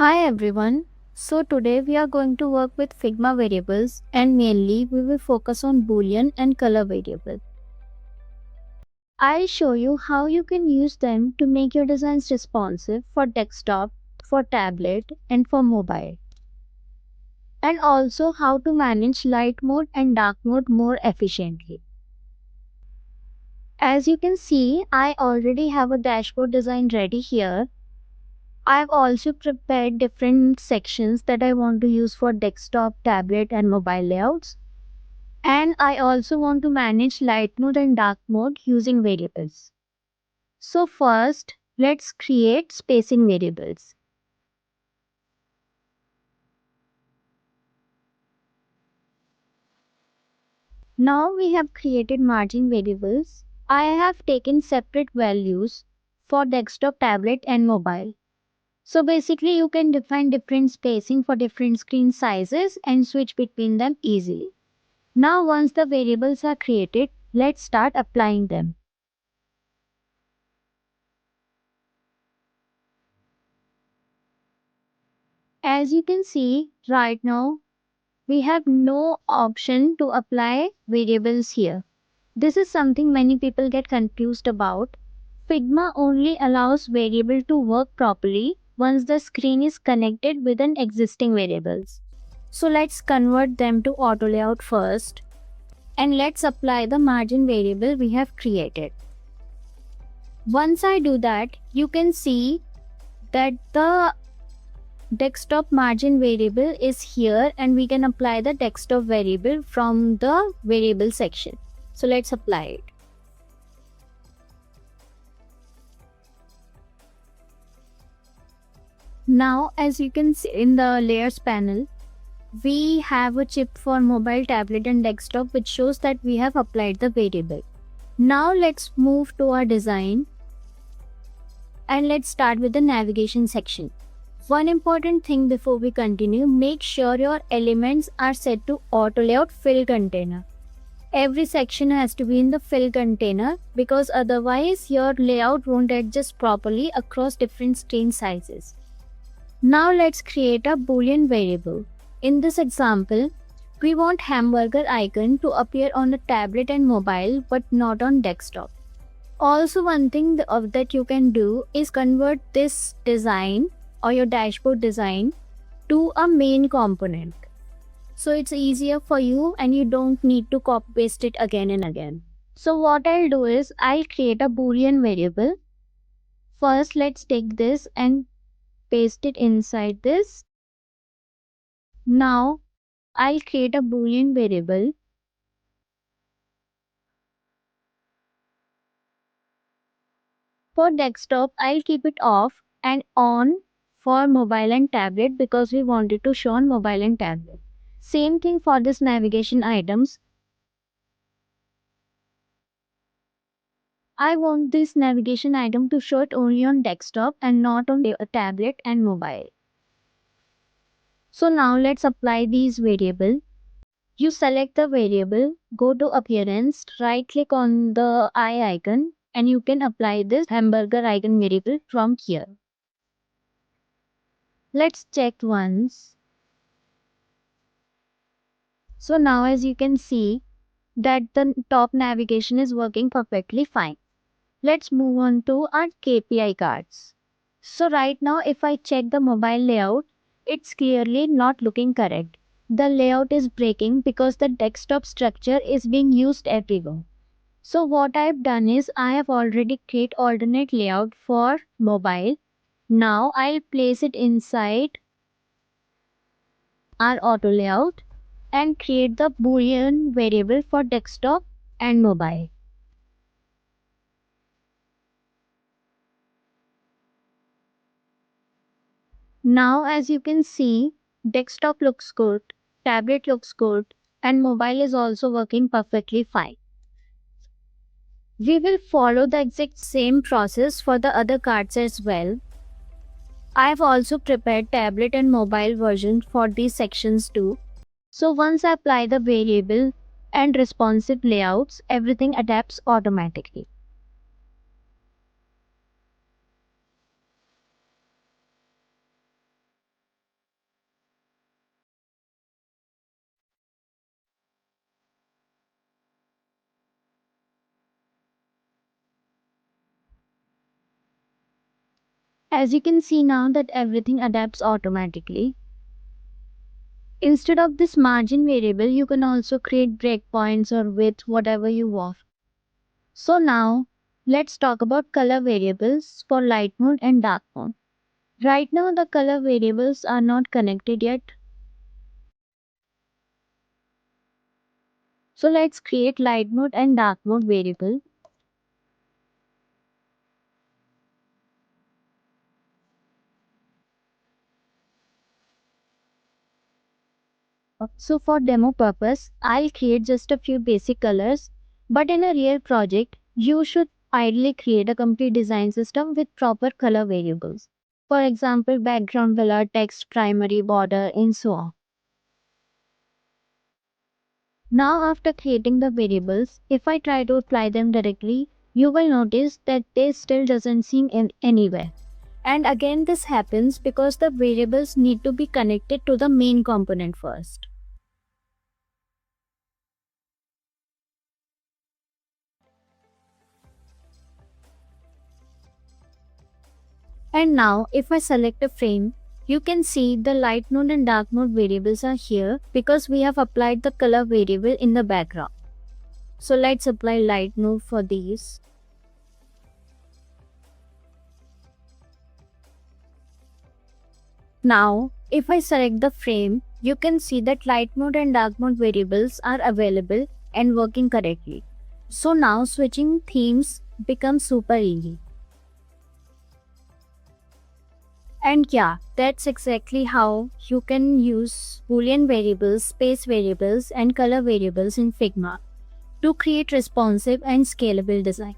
Hi everyone. So today we are going to work with Figma variables and mainly we will focus on Boolean and color variable. I'll show you how you can use them to make your designs responsive for desktop, for tablet and for mobile. And also how to manage light mode and dark mode more efficiently. As you can see, I already have a dashboard design ready here. I've also prepared different sections that I want to use for desktop, tablet and mobile layouts. And I also want to manage light mode and dark mode using variables. So first, let's create spacing variables. Now we have created margin variables. I have taken separate values for desktop, tablet and mobile. So basically you can define different spacing for different screen sizes and switch between them easily. Now once the variables are created, let's start applying them. As you can see right now, we have no option to apply variables here. This is something many people get confused about. Figma only allows variable to work properly once the screen is connected with an existing variables. So let's convert them to auto layout first. And let's apply the margin variable we have created. Once I do that, you can see that the desktop margin variable is here and we can apply the desktop variable from the variable section. So let's apply it. Now as you can see in the layers panel, we have a chip for mobile, tablet and desktop which shows that we have applied the variable. Now let's move to our design and let's start with the navigation section. One important thing before we continue, make sure your elements are set to auto layout fill container. Every section has to be in the fill container because otherwise your layout won't adjust properly across different screen sizes. Now let's create a Boolean variable. In this example, we want hamburger icon to appear on the tablet and mobile but not on desktop. Also one thing that you can do is convert this design or your dashboard design to a main component. So it's easier for you and you don't need to copy paste it again and again. So what I'll do is I'll create a Boolean variable. First let's take this and paste it inside this. Now I'll create a Boolean variable. For desktop, I'll keep it off and on for mobile and tablet because we want it to show on mobile and tablet. Same thing for this navigation items. I want this navigation item to show it only on desktop and not on a tablet and mobile. So now let's apply these variables. You select the variable, go to appearance, right click on the eye icon and you can apply this hamburger icon variable from here. Let's check once. So now as you can see that the top navigation is working perfectly fine. Let's move on to our KPI cards. So right now if I check the mobile layout, it's clearly not looking correct. The layout is breaking because the desktop structure is being used everywhere. So what I've done is I have already created alternate layout for mobile. Now I'll place it inside our auto layout and create the Boolean variable for desktop and mobile. Now as you can see, desktop looks good, tablet looks good and mobile is also working perfectly fine. We will follow the exact same process for the other cards as well. I have also prepared tablet and mobile versions for these sections too. So once I apply the variable and responsive layouts, everything adapts automatically. As you can see now that everything adapts automatically. Instead of this margin variable, you can also create breakpoints or width, whatever you want. So now, let's talk about color variables for light mode and dark mode. Right now, the color variables are not connected yet. So let's create light mode and dark mode variable. So for demo purpose, I'll create just a few basic colors, but in a real project, you should ideally create a complete design system with proper color variables. For example, background color, text, primary, border, and so on. Now after creating the variables, if I try to apply them directly, you will notice that they still doesn't seem anywhere. And again this happens because the variables need to be connected to the main component first. And now if I select a frame, you can see the light mode and dark mode variables are here because we have applied the color variable in the background. So let's apply light mode for these. Now, if I select the frame, you can see that light mode and dark mode variables are available and working correctly. So now switching themes becomes super easy. And yeah, that's exactly how you can use Boolean variables, space variables, and color variables in Figma to create responsive and scalable design.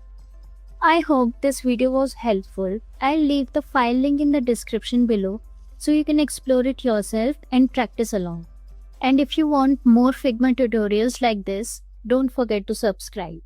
I hope this video was helpful. I'll leave the file link in the description below so you can explore it yourself and practice along. And if you want more Figma tutorials like this, don't forget to subscribe.